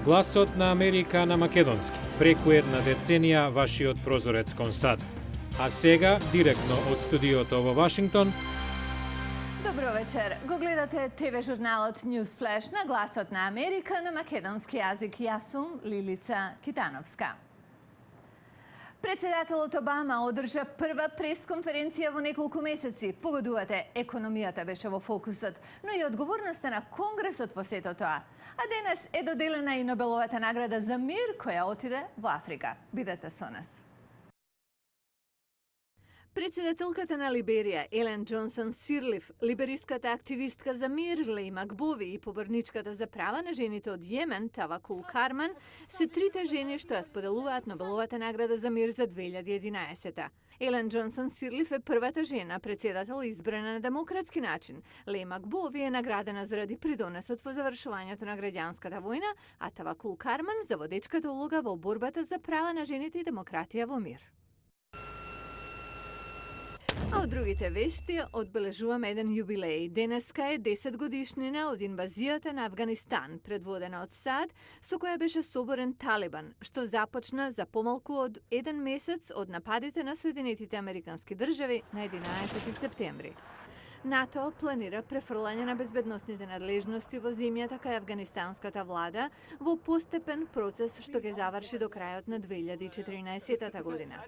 Гласот на Америка на македонски. Преку една деценија вашиот прозорец кон САД. А сега, директно од студиото во Вашингтон. Добро вечер. Го гледате ТВ журналот News Flash на Гласот на Америка на македонски јазик. Јас сум Лилица Китановска. Председателот Обама одржа прва пресконференција во неколку месеци. Погодувате, економијата беше во фокусот, но и одговорноста на Конгресот во сето тоа. А денес е доделена и Нобеловата награда за мир, која отиде во Африка. Бидете со нас. Председателката на Либерија, Елен Джонсон Сирлиф, либеристката активистка за мир, Леј Макбови и поборничката за права на жените од Јемен, Тавакул Карман, се трите жени што ја споделуваат Нобеловата награда за мир за 2011. Елен Джонсон Сирлиф е првата жена председател избрана на демократски начин. Леј Макбови е наградена заради придонесот во завршувањето на граѓанската војна, а Тавакул Карман за водечката улога во борбата за права на жените и демократија во мир. А од другите вести одбележуваме еден јубилеј. Денеска е 10 годишнина од инвазијата на Авганистан, предводена од САД, со која беше соборен Талибан, што започна за помалку од 1 месец од нападите на Соединетите Американски држави на 11 септември. НАТО планира префрлање на безбедносните надлежности во земјата кај афганистанската влада во постепен процес што ќе заврши до крајот на 2014 година.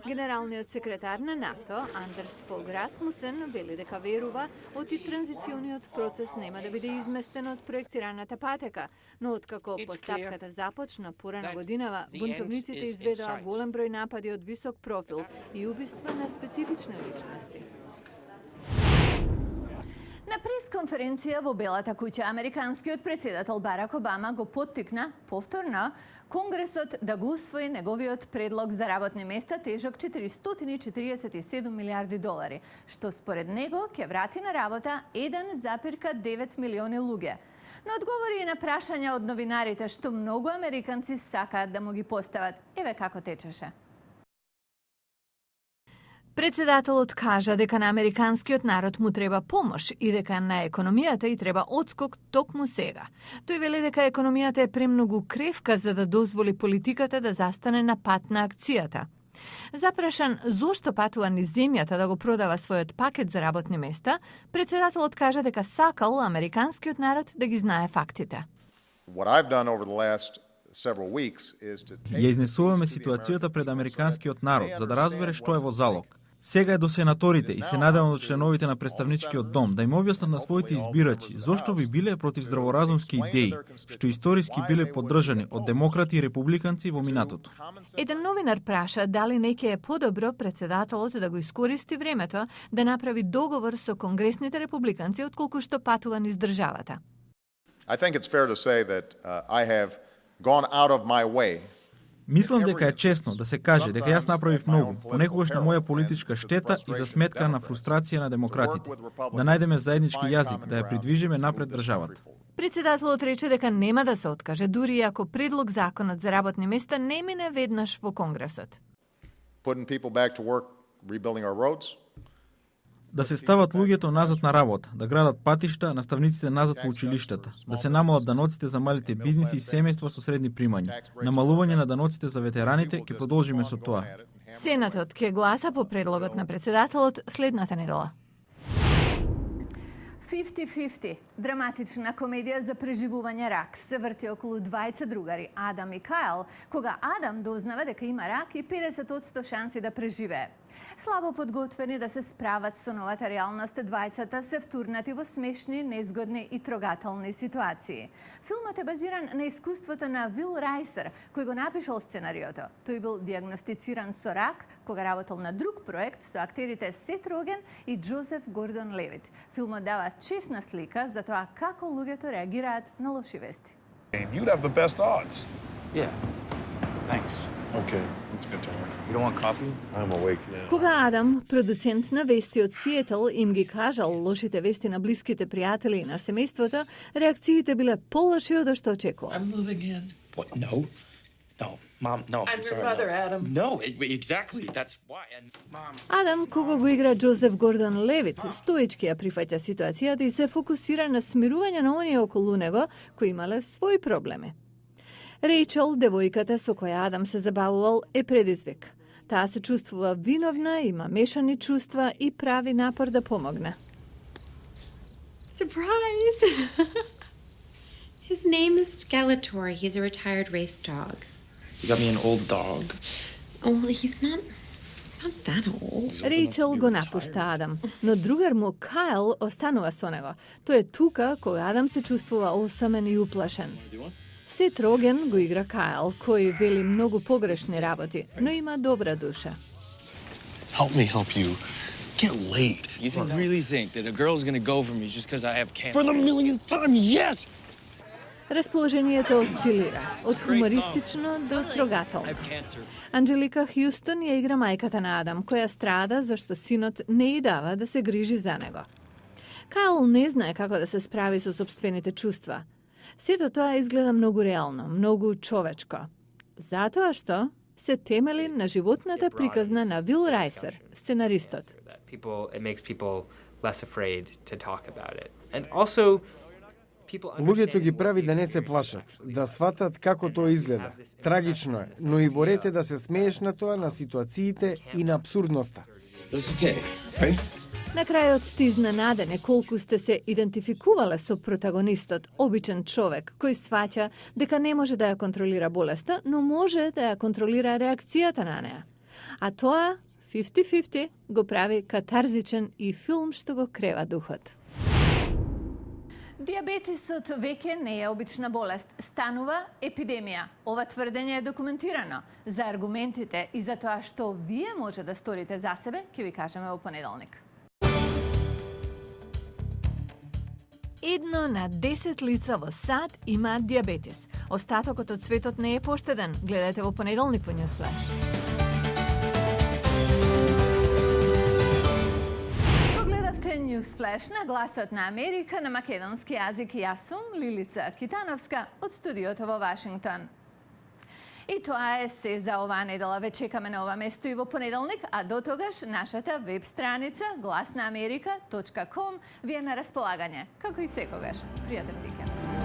Генералниот секретар на НАТО, Андерс Фог Расмусен, вели дека верува оти транзициониот процес нема да биде изместен од проектираната патека, но откако постапката започна порано годинава, бунтовниците изведоа голем број напади од висок профил и убиства на специфични личности. На пресконференција во Белата куќа, американскиот председател Барак Обама го поттикна повторно Конгресот да го усвои неговиот предлог за работни места тежок $447 милиарди, што според него ќе врати на работа 1,9 милиони луѓе. Но одговори и на прашања од новинарите што многу американци сакаат да му ги постават. Еве како течеше. Председателот кажа дека на американскиот народ му треба помош и дека на економијата и треба одскок токму сега. Тој вели дека економијата е премногу кревка за да дозволи политиката да застане на пат на акцијата. Запрашан зошто патува низ земјата да го продава својот пакет за работни места, председателот кажа дека сакал американскиот народ да ги знае фактите. Ја изнесуваме ситуацијата пред американскиот народ за да разбере што е во залог. Сега е до сенаторите и се надевам до членовите на представничкиот дом да им објаснат на своите избирачи зошто би биле против здраворазумски идеи, што историски биле поддржани од демократи и републиканци во минатото. Еден новинар праша дали не ќе е подобро председателот да го искористи времето да направи договор со конгресните републиканци отколку што патува низ државата. I think it's fair to say that I have gone out of my way. Мислам дека е честно да се каже дека јас направив многу, понекогаш на моја политичка штета и за сметка на фрустрација на демократите, да најдеме заеднички јазик, да ја придвижиме напред државата. Председателот рече дека нема да се откаже, дури ако предлог законот за работни места не мине веднаш во Конгресот. Putting people back to work, rebuilding our roads. Да се стават луѓето назад на работа, да градат патишта, наставниците назад во училиштата, да се намалат даноците за малите бизниси и семејства со средни примања, намалување на даноците за ветераните, ќе продолжиме со тоа. Сенатот ќе гласа по предлогот на председателот следната недела. 50-50. Драматична комедија за преживување рак се врти околу двајца другари, Адам и Кайл, кога Адам дознава дека има рак и 50% шанси да преживее. Слабо подготвени да се справат со новата реалност, двајцата се втурнати во смешни, незгодни и трогателни ситуации. Филмот е базиран на искуството на Вил Рајсер, кој го напишал сценариото. Тој бил диагностициран со рак кога работел на друг проект со актерите Сет Роген и Джозеф Гордон-Левит. Филмот дава честна слика за тоа како луѓето реагираат на лоши вести. You'd have the best odds. Yeah. Thanks. Okay, let's get to work. You don't want coffee? I'm awake now. Кога Адам, продуцент на вести од Сиетл, им ги кажал лошите вести на блиските пријатели и на семејството, реакциите биле полоши од што очекува. I'm moving in. What? No. No. Mom, no. I'm your mother, Adam. No, exactly. That's why. And Mom. Адам, кога го игра Джозеф Гордон Левит, стоечки ја прифаќа ситуацијата и се фокусира на смирување на оние околу него кои имале своји проблеми. Рейчел, девојката со која Адам се забавувал, е предизвик. Таа се чувствува виновна, има мешани чувства и прави напор да помогне. Surprise! His name is Skeletor. He's a retired race dog. You got me an old dog. Oh, well, he's not that old. Рейчел го напушта Адам, но другар му Кайл останува со него. Тој е тука кога Адам се чувствува осамен и уплашен. Сет Роген го игра Кайл, кој вели многу погрешни работи, но има добра душа. Help me help you. Get laid. You really think that a girl's gonna go for me just because I have cancer? For the millionth time, yes! Расположението осцилира, од хумористично до трогателно. Анджелика Хјустон ја игра мајката на Адам, која страда зашто синот не ја дава да се грижи за него. Кайл не знае како да се справи со собствените чувства. Сето тоа изгледа многу реално, многу човечко. Затоа што се темели на животната приказна на Вил Райсер, сценаристот. It makes people less afraid to talk about it. And also Луѓето ги прави да не се плашат, да сватат како тоа изгледа. Трагично е, но и борете да се смееш на тоа, на ситуациите и на абсурдноста. На крајот сте изненадени колку сте се идентификувале со протагонистот, обичен човек, кој сваќа дека не може да ја контролира болеста, но може да ја контролира реакцијата на неа. А тоа, 50-50, го прави катарзичен и филм што го крева духот. Диабетисот веќе не е обична болест, станува епидемија. Ова тврдење е документирано. За аргументите и за тоа што вие може да сторите за себе, ќе ви кажеме во понеделник. 1 на 10 лица во САД имаат диабетис. Остатокот од светот не е поштеден. Гледате во понеделник во Newsflash. Newsflash на гласот на Америка на македонски јазик. Јас сум Лилица Китановска од студиото во Вашингтон. И тоа е се за оваа недела. Ве чекаме на ова место и во понеделник, а до тогаш нашата веб страница glaснaamerika.com ви е на располагање. Како и секогаш. Пријатен викенд.